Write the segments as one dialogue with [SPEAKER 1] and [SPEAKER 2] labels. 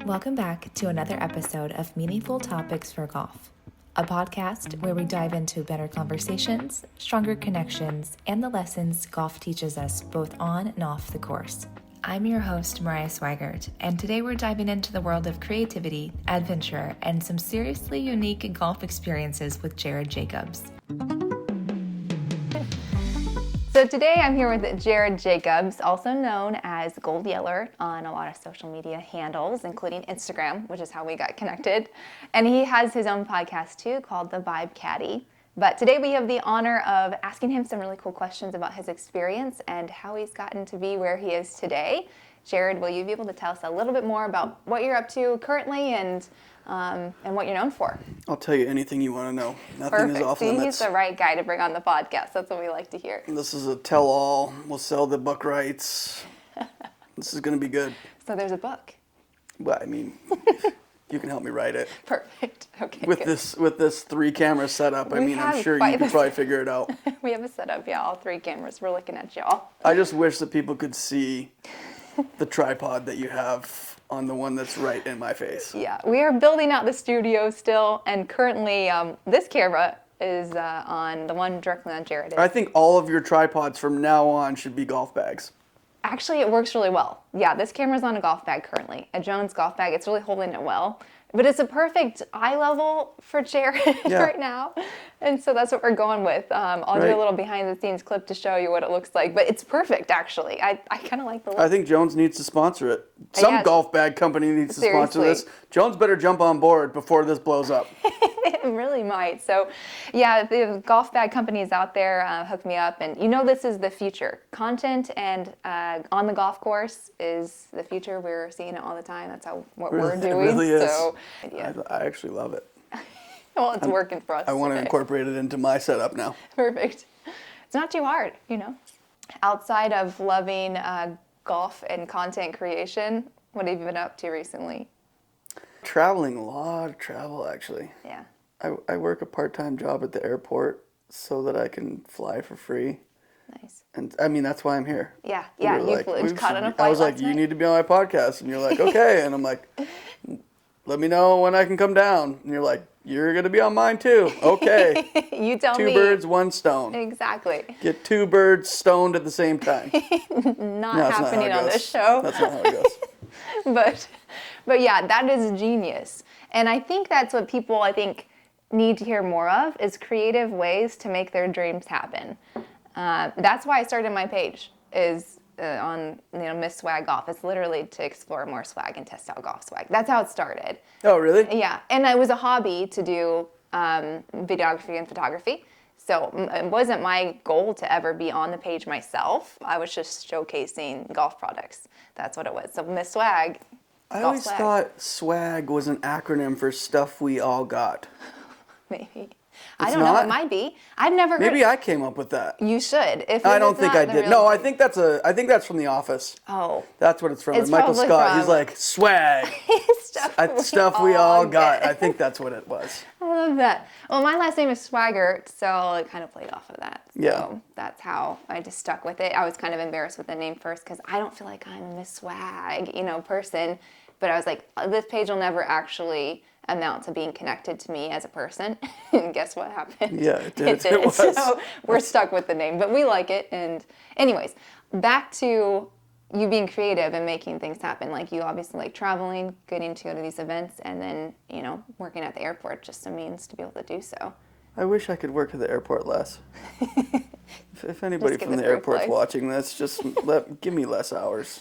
[SPEAKER 1] Welcome back to another episode of Meaningful Topics for Golf, a podcast where we dive into better conversations, stronger connections, and the lessons golf teaches us both on and off the course. I'm your host, Mariah Swigert, and today we're diving into the world of creativity, adventure, and some seriously unique golf experiences with Jared Jacobs. So today I'm here with Jared Jacobs, also known as Gold Yeller on a lot of social media handles, including Instagram, which is how we got connected. And he has his own podcast too called The Vibe Caddy. But today we have the honor of asking him some really cool questions about his experience and how he's gotten to be where he is today. Jared, will you be able to tell us a little bit more about what you're up to currently and what you're known for?
[SPEAKER 2] I'll tell you anything you want to know. Nothing
[SPEAKER 1] Perfect.
[SPEAKER 2] is off
[SPEAKER 1] See,
[SPEAKER 2] limits.
[SPEAKER 1] he's the right guy to bring on the podcast. That's what we like to hear.
[SPEAKER 2] This is a tell-all. We'll sell the book rights. This is going to be good.
[SPEAKER 1] So there's a book.
[SPEAKER 2] Well, I mean, you can help me write it.
[SPEAKER 1] Perfect. Okay.
[SPEAKER 2] With
[SPEAKER 1] good.
[SPEAKER 2] this 3-camera setup, I'm sure you could probably figure it out.
[SPEAKER 1] We have a setup, yeah, all 3 cameras. We're looking at y'all.
[SPEAKER 2] I just wish that people could see the tripod that you have on the one that's right in my face.
[SPEAKER 1] Yeah, we are building out the studio still, and currently this camera is on the one directly on Jared.
[SPEAKER 2] I think all of your tripods from now on should be golf bags.
[SPEAKER 1] Actually, it works really well. Yeah, this camera's on a golf bag currently, a Jones golf bag. It's really holding it well. But it's a perfect eye level for Jared right now. And so that's what we're going with. I'll do a little behind the scenes clip to show you what it looks like. But it's perfect, actually. I kind of like the look.
[SPEAKER 2] I think Jones needs to sponsor it. Some golf bag company needs to sponsor this. Jones better jump on board before this blows up.
[SPEAKER 1] It really might. So, yeah, the golf bag companies out there, hook me up. And you know this is the future. Content and on the golf course is the future. We're seeing it all the time. That's what we're doing.
[SPEAKER 2] It really is.
[SPEAKER 1] So, yeah.
[SPEAKER 2] I actually love it.
[SPEAKER 1] Well, it's working for us.
[SPEAKER 2] I want to incorporate it into my setup now.
[SPEAKER 1] Perfect. It's not too hard, you know. Outside of loving golf and content creation, what have you been up to recently?
[SPEAKER 2] Traveling, a lot of travel actually.
[SPEAKER 1] Yeah.
[SPEAKER 2] I work a part-time job at the airport so that I can fly for free.
[SPEAKER 1] Nice.
[SPEAKER 2] And I mean, that's why I'm here.
[SPEAKER 1] Yeah, yeah, you caught on a flight
[SPEAKER 2] I was like, you need to be on my podcast. And you're like, okay. And I'm like, let me know when I can come down. And you're like, you're going to be on mine too. Okay.
[SPEAKER 1] You tell me.
[SPEAKER 2] 2 birds, 1 stone.
[SPEAKER 1] Exactly.
[SPEAKER 2] Get 2 birds stoned at the same time.
[SPEAKER 1] Not happening on this show.
[SPEAKER 2] That's not how it goes.
[SPEAKER 1] But yeah, that is genius. And I think that's what people, need to hear more of is creative ways to make their dreams happen. That's why I started my page is on Miss Swag Golf. It's literally to explore more swag and test out golf swag. That's how it started.
[SPEAKER 2] Oh, really?
[SPEAKER 1] Yeah, and it was a hobby to do videography and photography. So it wasn't my goal to ever be on the page myself. I was just showcasing golf products. That's what it was. So Miss Swag.
[SPEAKER 2] I always thought swag was an acronym for stuff we all got.
[SPEAKER 1] Maybe. I don't know. It might be. I've never.
[SPEAKER 2] Maybe I came up with that.
[SPEAKER 1] You should.
[SPEAKER 2] I don't think I did. No, I think that's from The Office.
[SPEAKER 1] Oh.
[SPEAKER 2] That's what it's from.
[SPEAKER 1] It's
[SPEAKER 2] Michael Scott.
[SPEAKER 1] from...
[SPEAKER 2] He's like swag. stuff we all got. I think that's what it was.
[SPEAKER 1] I love that. Well, my last name is Swaggart, so it kind of played off of that. So
[SPEAKER 2] yeah.
[SPEAKER 1] That's how I just stuck with it. I was kind of embarrassed with the name first because I don't feel like I'm a Miss Swag, person. But I was like, this page will never actually amount to being connected to me as a person. And guess what happened?
[SPEAKER 2] Yeah, it did. It was.
[SPEAKER 1] So we're stuck with the name, but we like it. And anyways, back to you being creative and making things happen. Like you obviously like traveling, getting to go to these events, and then, working at the airport, just a means to be able to do so.
[SPEAKER 2] I wish I could work at the airport less. If anybody from the airport's watching this, just give me less hours.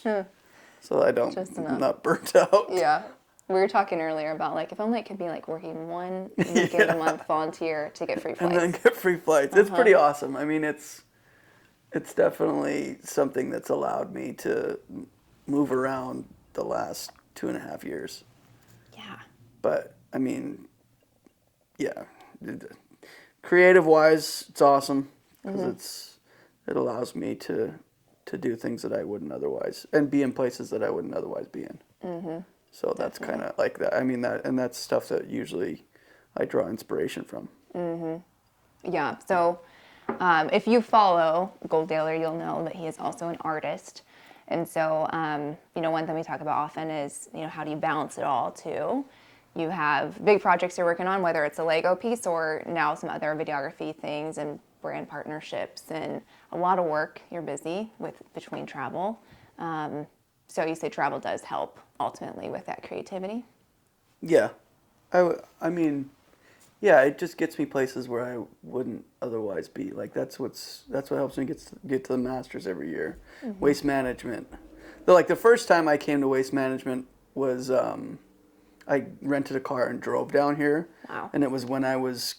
[SPEAKER 2] So I'm not burnt out.
[SPEAKER 1] Yeah. We were talking earlier about if only it could be working 1 weekend a month volunteer to get free flights.
[SPEAKER 2] And then get free flights. It's pretty awesome. I mean, it's definitely something that's allowed me to move around the last 2.5 years.
[SPEAKER 1] Yeah.
[SPEAKER 2] But I mean, yeah, creative wise, it's awesome because it allows me to do things that I wouldn't otherwise, and be in places that I wouldn't otherwise be in. Mm-hmm. So that's kind of like that. I mean, that's stuff that usually I draw inspiration from.
[SPEAKER 1] Mm-hmm. Yeah. So if you follow Gold Yeller, you'll know that he is also an artist. And so, one thing we talk about often is, how do you balance it all too? You have big projects you're working on, whether it's a Lego piece or now some other videography things and brand partnerships and a lot of work you're busy with between travel. So you say travel does help ultimately with that creativity?
[SPEAKER 2] Yeah. I mean, yeah, it just gets me places where I wouldn't otherwise be. Like that's what helps me get to the Masters every year. Mm-hmm. Waste management. The first time I came to waste management was I rented a car and drove down here.
[SPEAKER 1] Wow.
[SPEAKER 2] And it was when I was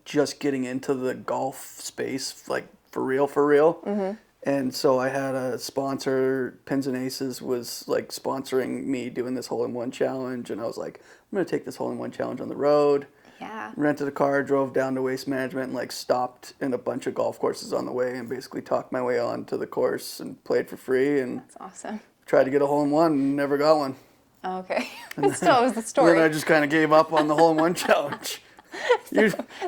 [SPEAKER 2] just getting into the golf space, for real. Mm-hmm. And so I had a sponsor, Pins and Aces, was sponsoring me doing this hole-in-one challenge, and I was like, I'm gonna take this hole-in-one challenge on the road.
[SPEAKER 1] Yeah.
[SPEAKER 2] Rented a car, drove down to Waste Management, and stopped in a bunch of golf courses on the way, and basically talked my way on to the course and played for free. And
[SPEAKER 1] that's awesome.
[SPEAKER 2] Tried to get a hole-in-one, and never got one.
[SPEAKER 1] Okay, but still, it was the story.
[SPEAKER 2] And then I just kind of gave up on the hole-in-one challenge.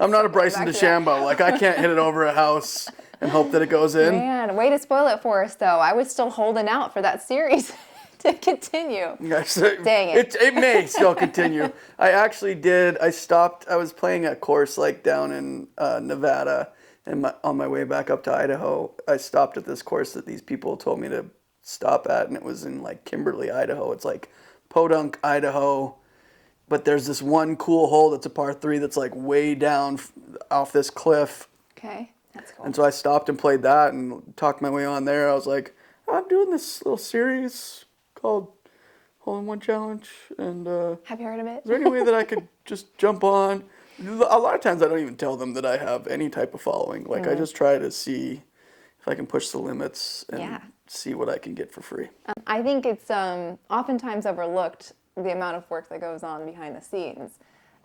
[SPEAKER 2] I'm not a Bryson DeChambeau. I can't hit it over a house and hope that it goes in.
[SPEAKER 1] Man, way to spoil it for us, though. I was still holding out for that series to continue.
[SPEAKER 2] Yes,
[SPEAKER 1] dang it.
[SPEAKER 2] It may still continue. I actually did. I stopped. I was playing a course down in Nevada, and on my way back up to Idaho, I stopped at this course that these people told me to stop at, and it was in Kimberly, Idaho. It's Podunk, Idaho. But there's this one cool hole that's a par 3 that's way down off this cliff.
[SPEAKER 1] Okay, that's cool.
[SPEAKER 2] And so I stopped and played that and talked my way on there. I was like, I'm doing this little series called Hole-in-One Challenge. And
[SPEAKER 1] have you heard of it?
[SPEAKER 2] Is there any way that I could just jump on? A lot of times I don't even tell them that I have any type of following. I just try to see if I can push the limits and see what I can get for free.
[SPEAKER 1] I think it's oftentimes overlooked the amount of work that goes on behind the scenes.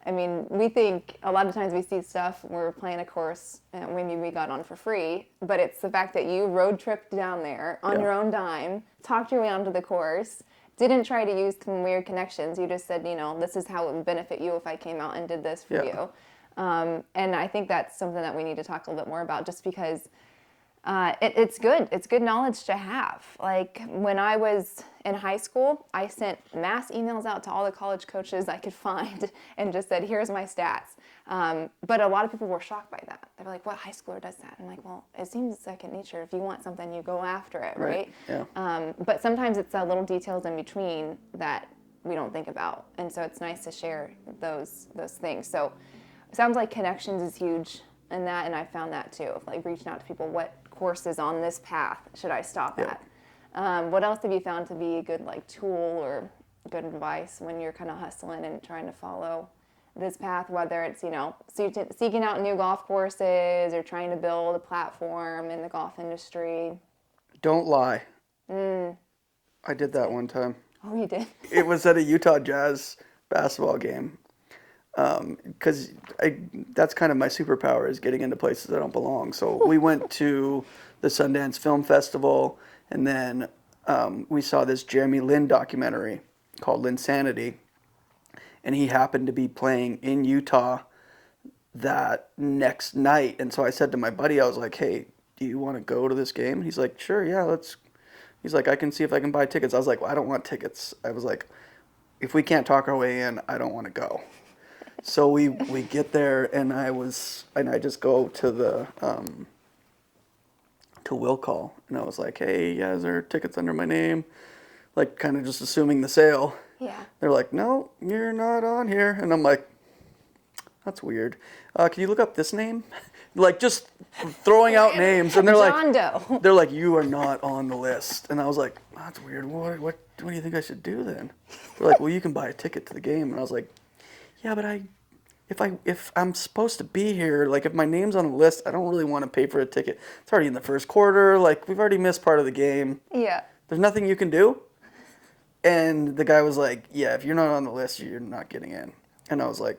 [SPEAKER 1] I mean, we think a lot of times we see stuff, we're playing a course, and maybe we got on for free, but it's the fact that you road tripped down there on your own dime, talked your way onto the course, didn't try to use some weird connections. You just said, this is how it would benefit you if I came out and did this for you. And I think that's something that we need to talk a little bit more about, just because it's good. It's good knowledge to have. When I was in high school, I sent mass emails out to all the college coaches I could find and just said, here's my stats. But a lot of people were shocked by that. They were like, what high schooler does that? I'm like, well, it seems second nature. If you want something, you go after it, right?
[SPEAKER 2] Yeah.
[SPEAKER 1] But sometimes it's the little details in between that we don't think about. And so it's nice to share those things. So it sounds like connections is huge in that, and I found that too, of reaching out to people, what courses on this path should I stop at? What else have you found to be a good tool or good advice when you're kind of hustling and trying to follow this path, whether it's seeking out new golf courses or trying to build a platform in the golf industry?
[SPEAKER 2] Don't lie. I did that one time.
[SPEAKER 1] Oh, you did?
[SPEAKER 2] It was at a Utah Jazz basketball game. Because that's kind of my superpower, is getting into places that don't belong. So we went to the Sundance Film Festival, and then we saw this Jeremy Lin documentary called Linsanity, and he happened to be playing in Utah that next night. And so I said to my buddy, I was like, hey, do you want to go to this game? And he's like, sure, yeah, let's. He's like, I can see if I can buy tickets. I was like, well, I don't want tickets. I was like, if we can't talk our way in, I don't want to go. So we get there, and I just go to the to will call, and I was like, hey, yeah, is there tickets under my name? Kind of just assuming the sale.
[SPEAKER 1] Yeah.
[SPEAKER 2] They're like, no, you're not on here, and I'm like, that's weird. Can you look up this name? Just throwing out names, and they're
[SPEAKER 1] John Doe.
[SPEAKER 2] They're like, you are not on the list, and I was like, oh, that's weird. What do you think I should do then? They're like, well, you can buy a ticket to the game, and I was like, yeah, but if I'm supposed to be here, if my name's on the list, I don't really want to pay for a ticket. It's already in the first quarter. We've already missed part of the game.
[SPEAKER 1] Yeah.
[SPEAKER 2] There's nothing you can do. And the guy was like, yeah, if you're not on the list, you're not getting in. And I was like,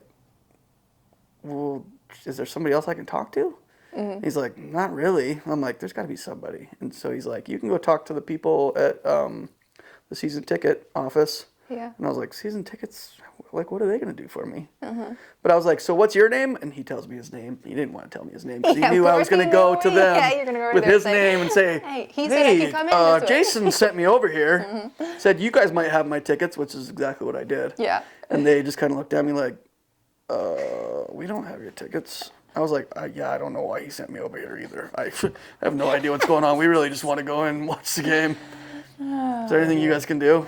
[SPEAKER 2] well, is there somebody else I can talk to? Mm-hmm. He's like, not really. I'm like, there's got to be somebody. And so he's like, you can go talk to the people at the season ticket office.
[SPEAKER 1] Yeah.
[SPEAKER 2] And I was like, season tickets? like, what are they going to do for me? But I was like, so what's your name? And he tells me his name. He didn't want to tell me his name because
[SPEAKER 1] Yeah,
[SPEAKER 2] he knew
[SPEAKER 1] of
[SPEAKER 2] I was
[SPEAKER 1] course
[SPEAKER 2] going
[SPEAKER 1] he
[SPEAKER 2] to go
[SPEAKER 1] knew.
[SPEAKER 2] to them
[SPEAKER 1] Yeah, you're gonna go over
[SPEAKER 2] with
[SPEAKER 1] there
[SPEAKER 2] his
[SPEAKER 1] and say,
[SPEAKER 2] name and say,
[SPEAKER 1] "Hey, he said I could come in this way."
[SPEAKER 2] Jason sent me over here, said you guys might have my tickets, which is exactly what I did.
[SPEAKER 1] Yeah.
[SPEAKER 2] And they just kind of looked at me like, we don't have your tickets. I was like, yeah, I don't know why he sent me over here either. I have no idea what's going on. We really just want to go and watch the game. Is there anything you guys can do?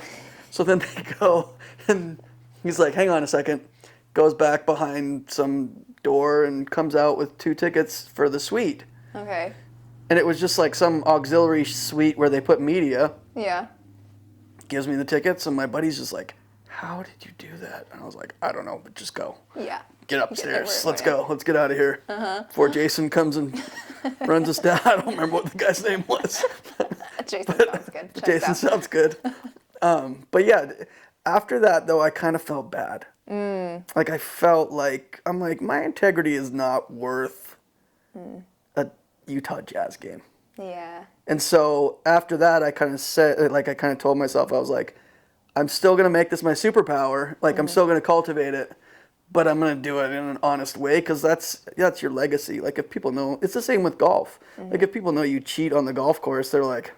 [SPEAKER 2] So then they go, and he's like, hang on a second. Goes back behind some door and comes out with 2 tickets for the suite.
[SPEAKER 1] Okay.
[SPEAKER 2] And it was just like some auxiliary suite where they put media.
[SPEAKER 1] Yeah.
[SPEAKER 2] Gives me the tickets, and my buddy's just like, how did you do that? And I was like, I don't know, but just go.
[SPEAKER 1] Yeah.
[SPEAKER 2] Get upstairs.
[SPEAKER 1] Get
[SPEAKER 2] Let's go. Let's get out of here. Before Jason comes and runs us down. I don't remember what the guy's name was.
[SPEAKER 1] Jason sounds good. Checks
[SPEAKER 2] Jason
[SPEAKER 1] out.
[SPEAKER 2] sounds good. But yeah, after that, though, I kind of felt bad. Like, I felt like, I'm like, my integrity is not worth a Utah Jazz game.
[SPEAKER 1] Yeah.
[SPEAKER 2] And so after that, I kind of said, like, I kind of told myself, I was like, I'm still going to make this my superpower. Like, I'm still going to cultivate it, but I'm going to do it in an honest way because that's your legacy. Like, if people know, it's the same with golf. Like, if people know you cheat on the golf course, they're like,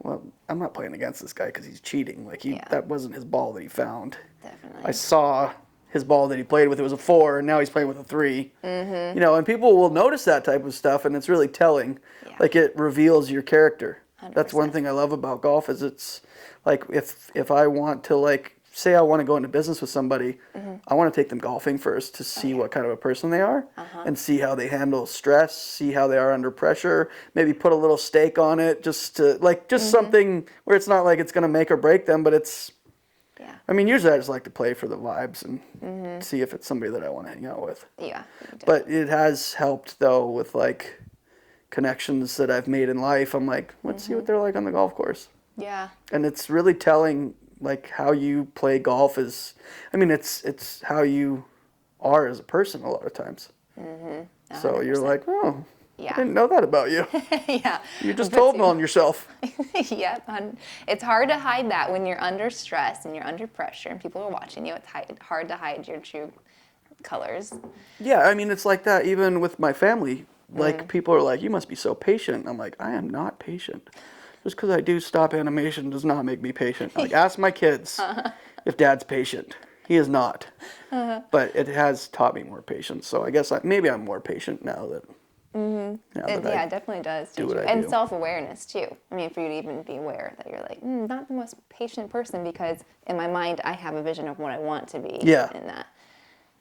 [SPEAKER 2] well, I'm not playing against this guy because he's cheating. Like, that wasn't his ball that he found.
[SPEAKER 1] Definitely.
[SPEAKER 2] I saw his ball that he played with. It was a 4, and now he's playing with a 3. You know, and people will notice that type of stuff, and it's really telling.
[SPEAKER 1] Yeah.
[SPEAKER 2] Like, it reveals your character.
[SPEAKER 1] 100%.
[SPEAKER 2] That's one thing I love about golf is it's like if I want to, like, say I want to go into business with somebody, I want to take them golfing first to see what kind of a person they are and see how they handle stress, see how they are under pressure, maybe put a little stake on it just to, like, just something where it's not like it's going to make or break them, but it's, I mean, usually I just like to play for the vibes and see if it's somebody that I want to hang out with.
[SPEAKER 1] Yeah.
[SPEAKER 2] But it has helped, though, with, like, connections that I've made in life. I'm like, let's see what they're like on the golf course.
[SPEAKER 1] Yeah.
[SPEAKER 2] And it's really telling, like, how you play golf is, I mean, it's how you are as a person a lot of times. So you're like, oh,
[SPEAKER 1] Yeah.
[SPEAKER 2] I didn't know that about you.
[SPEAKER 1] Yeah.
[SPEAKER 2] You just told on yourself.
[SPEAKER 1] Yeah. It's hard to hide that when you're under stress and you're under pressure and people are watching you. It's hard to hide your true colors.
[SPEAKER 2] Yeah, I mean, it's like that even with my family. Like, people are like, you must be so patient. I'm like, I am not patient. Just because I do stop animation does not make me patient. Like, ask my kids if Dad's patient. He is not. But it has taught me more patience. So I guess maybe I'm more patient now that.
[SPEAKER 1] Yeah, it definitely does.
[SPEAKER 2] do what I
[SPEAKER 1] and
[SPEAKER 2] do.
[SPEAKER 1] self-awareness too. I mean, for you to even be aware that you're like, not the most patient person because in my mind I have a vision of what I want to be.
[SPEAKER 2] Yeah.
[SPEAKER 1] In that.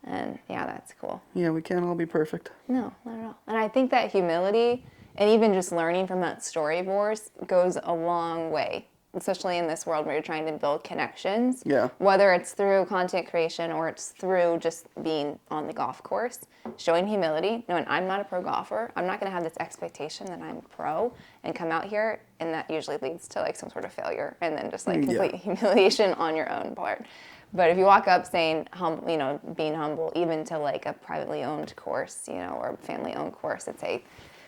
[SPEAKER 1] And yeah, that's cool.
[SPEAKER 2] Yeah, we can't all be perfect.
[SPEAKER 1] No, not at all. And I think that humility and even just learning from that storyboards goes a long way, especially in this world where you're trying to build connections.
[SPEAKER 2] Yeah.
[SPEAKER 1] Whether it's through content creation or it's through just being on the golf course, showing humility, knowing I'm not a pro golfer. I'm not going to have this expectation that I'm a pro and come out here, and that usually leads to like some sort of failure and then just like complete humiliation on your own part. But if you walk up saying, being humble, even to like a privately owned course, or family owned course, and say,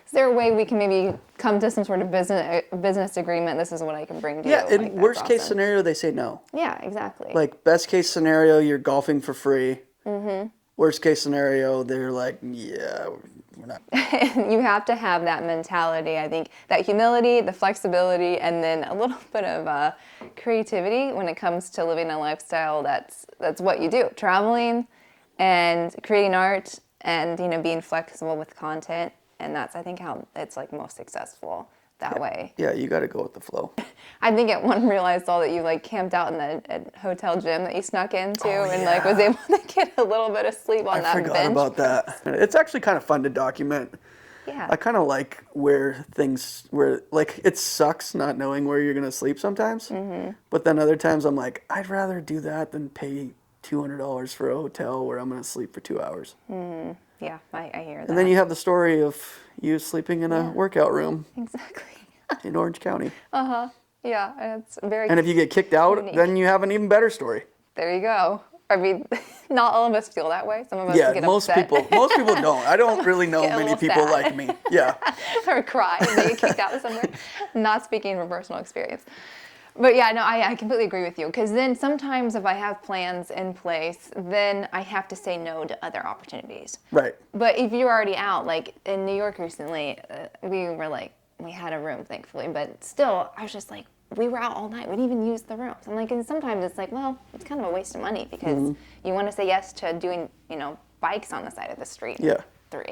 [SPEAKER 1] is there a way we can maybe come to some sort of business agreement? This is what I can bring to you.
[SPEAKER 2] Yeah, in
[SPEAKER 1] Like, that's
[SPEAKER 2] worst case
[SPEAKER 1] awesome.
[SPEAKER 2] scenario, they say no.
[SPEAKER 1] Yeah, exactly.
[SPEAKER 2] Like, best case scenario, you're golfing for free. Worst case scenario, they're like, yeah, we're not.
[SPEAKER 1] You have to have that mentality, I think, that humility, the flexibility, and then a little bit of creativity when it comes to living a lifestyle that's what you do. Traveling and creating art and, being flexible with content. And that's, I think, how it's like most successful that way.
[SPEAKER 2] Yeah, you got to go with the flow.
[SPEAKER 1] I think at one reel I saw that you like camped out in the hotel gym that you snuck into and like was able to get a little bit of sleep on that bench.
[SPEAKER 2] I forgot about that. It's actually kind of fun to document.
[SPEAKER 1] Yeah.
[SPEAKER 2] I kind of like where like, it sucks not knowing where you're going to sleep sometimes. But then other times I'm like, I'd rather do that than pay $200 for a hotel where I'm going to sleep for 2 hours.
[SPEAKER 1] Yeah, I hear that.
[SPEAKER 2] And then you have the story of you sleeping in a workout room
[SPEAKER 1] Exactly.
[SPEAKER 2] in Orange County.
[SPEAKER 1] Yeah, it's very.
[SPEAKER 2] And if you get kicked out,
[SPEAKER 1] unique.
[SPEAKER 2] then you have an even better story.
[SPEAKER 1] There you go. I mean, not all of us feel that way. Some of us get
[SPEAKER 2] most
[SPEAKER 1] upset.
[SPEAKER 2] people don't. I don't really know
[SPEAKER 1] Get a
[SPEAKER 2] many
[SPEAKER 1] little
[SPEAKER 2] people
[SPEAKER 1] sad.
[SPEAKER 2] like me. Yeah.
[SPEAKER 1] or cry and they get kicked out of somewhere. Not speaking from personal experience. But yeah, no, I completely agree with you. Because then sometimes if I have plans in place, then I have to say no to other opportunities.
[SPEAKER 2] Right.
[SPEAKER 1] But if you're already out, like in New York recently, we had a room, thankfully. But still, I was just like, we were out all night. We didn't even use the rooms. I'm like, and sometimes it's like, well, it's kind of a waste of money because you want to say yes to doing, bikes on the side of the street
[SPEAKER 2] Yeah.
[SPEAKER 1] at 3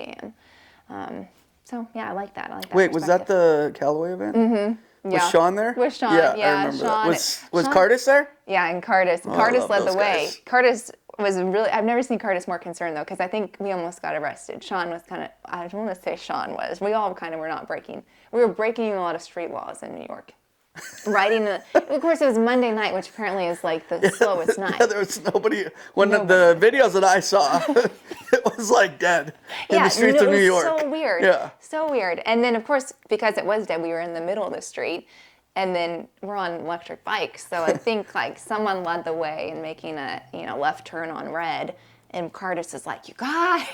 [SPEAKER 1] a.m. So yeah, I like that.
[SPEAKER 2] Wait, was that
[SPEAKER 1] perspective.
[SPEAKER 2] the Callaway event? Mm-hmm.
[SPEAKER 1] Yeah.
[SPEAKER 2] Was Sean there?
[SPEAKER 1] With Sean,
[SPEAKER 2] Yeah,
[SPEAKER 1] yeah,
[SPEAKER 2] I remember
[SPEAKER 1] Sean-
[SPEAKER 2] that. Was Curtis there?
[SPEAKER 1] Yeah, and Curtis.
[SPEAKER 2] I
[SPEAKER 1] Curtis
[SPEAKER 2] love
[SPEAKER 1] led
[SPEAKER 2] those
[SPEAKER 1] the way.
[SPEAKER 2] guys.
[SPEAKER 1] Curtis was really, I've never seen Curtis more concerned though, because I think we almost got arrested. Sean was kind of, I don't want to say Sean was. We all kind of were not breaking. We were breaking a lot of street laws in New York. Of course, it was Monday night, which apparently is like the slowest night.
[SPEAKER 2] Yeah, there was nobody. The videos that I saw, it was like dead in the streets of New York.
[SPEAKER 1] It was so weird.
[SPEAKER 2] Yeah.
[SPEAKER 1] So weird. And then, of course, because it was dead, we were in the middle of the street. And then we're on electric bikes. So I think like someone led the way in making a left turn on red. And Curtis is like, you guys.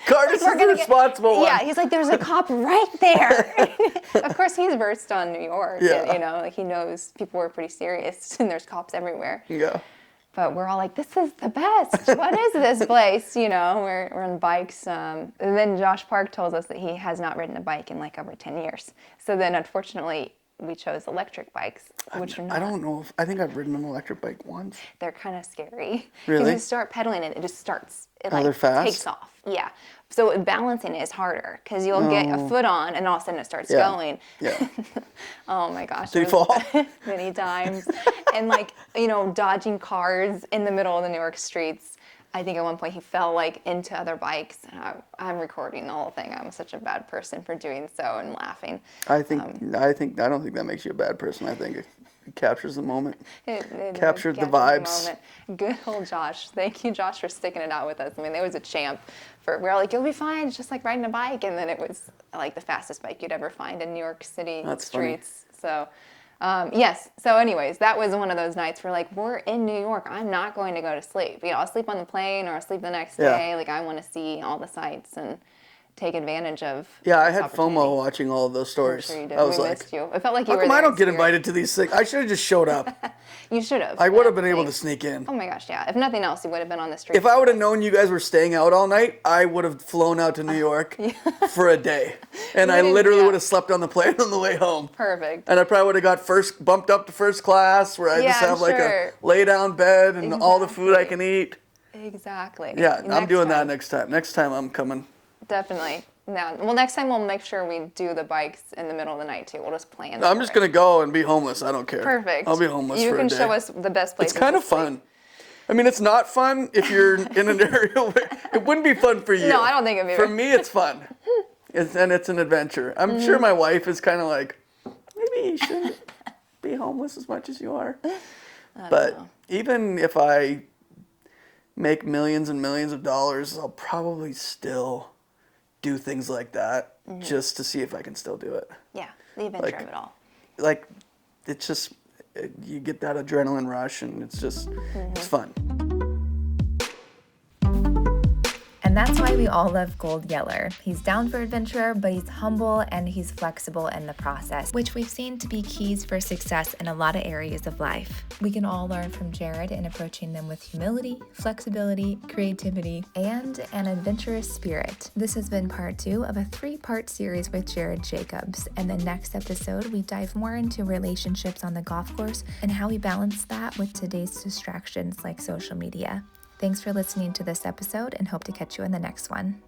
[SPEAKER 2] Curtis is the responsible one.
[SPEAKER 1] Yeah, he's like, there's a cop right there. Of course, he's versed on New York.
[SPEAKER 2] Yeah.
[SPEAKER 1] And, like he knows people were pretty serious and there's cops everywhere.
[SPEAKER 2] Yeah.
[SPEAKER 1] But we're all like, this is the best. What is this place? We're on bikes. And then Josh Park told us that he has not ridden a bike in like over 10 years. So then unfortunately, we chose electric bikes, which are not.
[SPEAKER 2] I don't know I think I've ridden an electric bike once.
[SPEAKER 1] They're kind of scary.
[SPEAKER 2] Really?
[SPEAKER 1] Because you start pedaling it just starts. It
[SPEAKER 2] they're fast?
[SPEAKER 1] takes off. Yeah. So balancing it is harder because you'll get a foot on and all of a sudden it starts going.
[SPEAKER 2] Yeah.
[SPEAKER 1] Oh my gosh.
[SPEAKER 2] Did he fall?
[SPEAKER 1] Many times. And dodging cars in the middle of the New York streets. I think at one point he fell into other bikes. And I'm recording the whole thing. I'm such a bad person for doing so and laughing.
[SPEAKER 2] I don't think that makes you a bad person. I think it captures the moment.
[SPEAKER 1] It
[SPEAKER 2] Captured the
[SPEAKER 1] captures
[SPEAKER 2] vibes.
[SPEAKER 1] moment. Good old Josh. Thank you, Josh, for sticking it out with us. I mean, it was a champ. We're all like, you'll be fine. It's just like riding a bike. And then it was like the fastest bike you'd ever find in New York City streets. So, yes. So anyways, that was one of those nights where we're in New York. I'm not going to go to sleep. I'll sleep on the plane or I'll sleep the next day. I want to see all the sights and take advantage of.
[SPEAKER 2] Yeah, I had FOMO watching all of those stories.
[SPEAKER 1] I'm sure you did.
[SPEAKER 2] I was
[SPEAKER 1] We
[SPEAKER 2] like,
[SPEAKER 1] missed you. It felt like you
[SPEAKER 2] how
[SPEAKER 1] were
[SPEAKER 2] come
[SPEAKER 1] there
[SPEAKER 2] I don't
[SPEAKER 1] in
[SPEAKER 2] get
[SPEAKER 1] spirit.
[SPEAKER 2] invited to these things? I should have just showed up.
[SPEAKER 1] You should have.
[SPEAKER 2] I would have been able to sneak in.
[SPEAKER 1] Oh my gosh, yeah. If nothing else, you would have been on the street.
[SPEAKER 2] If I would have known you guys were staying out all night, I would have flown out to New York for a day. And I literally would have slept on the plane on the way home.
[SPEAKER 1] Perfect.
[SPEAKER 2] And I probably would have got bumped up to first class where I just have a lay down bed and all the food I can eat.
[SPEAKER 1] Exactly.
[SPEAKER 2] Yeah, I'm doing that next time. Next time I'm coming.
[SPEAKER 1] Definitely. No. Well, next time we'll make sure we do the bikes in the middle of the night too. We'll just plan.
[SPEAKER 2] I'm just going to go and be homeless. I don't care.
[SPEAKER 1] Perfect.
[SPEAKER 2] I'll be homeless for a day.
[SPEAKER 1] You can show us the best places.
[SPEAKER 2] It's kind of fun. I mean, it's not fun if you're in an area where it wouldn't be fun for you.
[SPEAKER 1] No, I don't think it'd be.
[SPEAKER 2] For me, it's fun. And it's an adventure. I'm sure my wife is kind of like, maybe you shouldn't be homeless as much as you are. But even if I make millions and millions of dollars, I'll probably still do things like that just to see if I can still do it.
[SPEAKER 1] Yeah, the adventure of it all.
[SPEAKER 2] It's just, you get that adrenaline rush and it's just, it's fun.
[SPEAKER 3] And that's why we all love Gold Yeller. He's down for adventure, but he's humble and he's flexible in the process, which we've seen to be keys for success in a lot of areas of life. We can all learn from Jared in approaching them with humility, flexibility, creativity, and an adventurous spirit. This has been part 2 of a 3-part series with Jared Jacobs. And the next episode, we dive more into relationships on the golf course and how we balance that with today's distractions like social media. Thanks for listening to this episode and hope to catch you in the next one.